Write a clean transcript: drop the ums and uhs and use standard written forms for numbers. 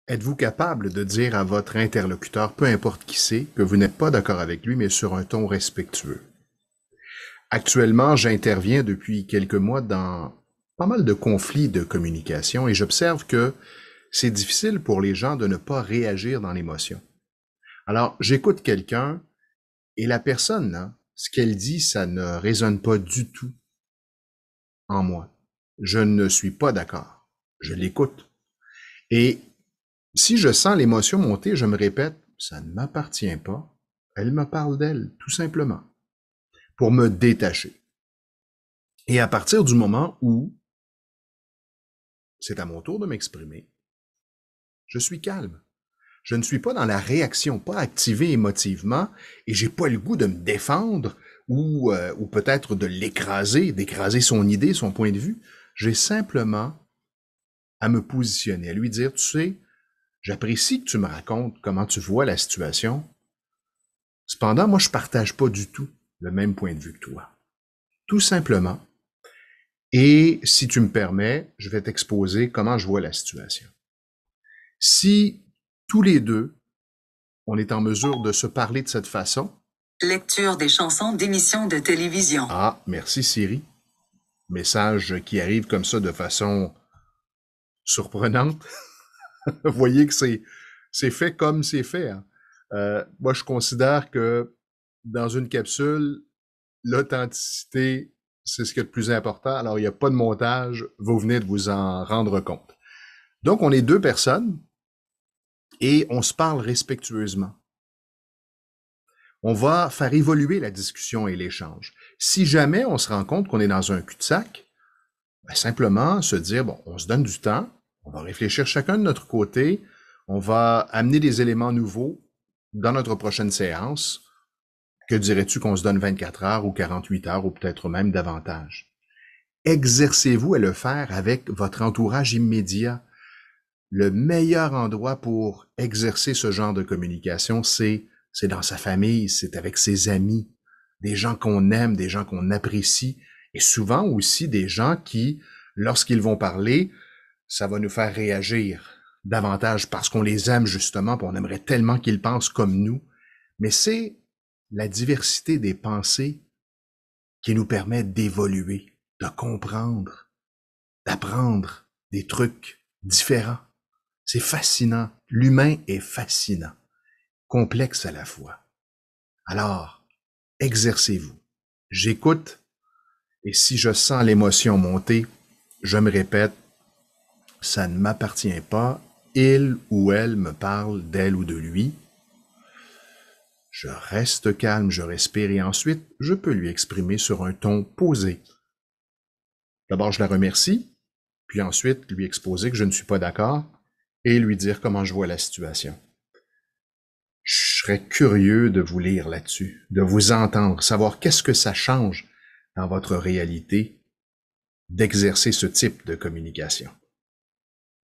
Êtes-vous capable de dire à votre interlocuteur, peu importe qui c'est, que vous n'êtes pas d'accord avec lui, mais sur un ton respectueux? Actuellement, j'interviens depuis quelques mois dans pas mal de conflits de communication et j'observe que c'est difficile pour les gens de ne pas réagir dans l'émotion. Alors, j'écoute quelqu'un et la personne, là, ce qu'elle dit, ça ne résonne pas du tout en moi. Je ne suis pas d'accord. Je l'écoute. Et si je sens l'émotion monter, je me répète, ça ne m'appartient pas. Elle me parle d'elle, tout simplement, pour me détacher. Et à partir du moment où c'est à mon tour de m'exprimer, je suis calme. Je ne suis pas dans la réaction, pas activé émotivement, et j'ai pas le goût de me défendre ou peut-être de l'écraser, d'écraser son idée, son point de vue. J'ai simplement à me positionner, à lui dire, tu sais, j'apprécie que tu me racontes comment tu vois la situation. Cependant, moi, je partage pas du tout le même point de vue que toi. Tout simplement. Et si tu me permets, je vais t'exposer comment je vois la situation. Si tous les deux, on est en mesure de se parler de cette façon. Lecture des chansons d'émissions de télévision. Ah, merci Siri. Message qui arrive comme ça de façon surprenante. Vous voyez que c'est fait comme c'est fait. Hein. Moi, je considère que dans une capsule, l'authenticité, c'est ce qui est le plus important. Alors, il n'y a pas de montage. Vous venez de vous en rendre compte. Donc, on est deux personnes et on se parle respectueusement. On va faire évoluer la discussion et l'échange. Si jamais on se rend compte qu'on est dans un cul-de-sac, ben simplement se dire, bon, on se donne du temps, on va réfléchir chacun de notre côté, on va amener des éléments nouveaux dans notre prochaine séance. Que dirais-tu qu'on se donne 24 heures ou 48 heures ou peut-être même davantage? Exercez-vous à le faire avec votre entourage immédiat. Le meilleur endroit pour exercer ce genre de communication, c'est dans sa famille, c'est avec ses amis, des gens qu'on aime, des gens qu'on apprécie, et souvent aussi des gens qui, lorsqu'ils vont parler, ça va nous faire réagir davantage parce qu'on les aime justement, puis on aimerait tellement qu'ils pensent comme nous. Mais c'est la diversité des pensées qui nous permet d'évoluer, de comprendre, d'apprendre des trucs différents. C'est fascinant. L'humain est fascinant, complexe à la fois. Alors, exercez-vous. J'écoute et si je sens l'émotion monter, je me répète, ça ne m'appartient pas. Il ou elle me parle d'elle ou de lui. Je reste calme, je respire et ensuite, je peux lui exprimer sur un ton posé. D'abord, je la remercie, puis ensuite lui exposer que je ne suis pas d'accord et lui dire comment je vois la situation. Je serais curieux de vous lire là-dessus, de vous entendre, savoir qu'est-ce que ça change dans votre réalité d'exercer ce type de communication.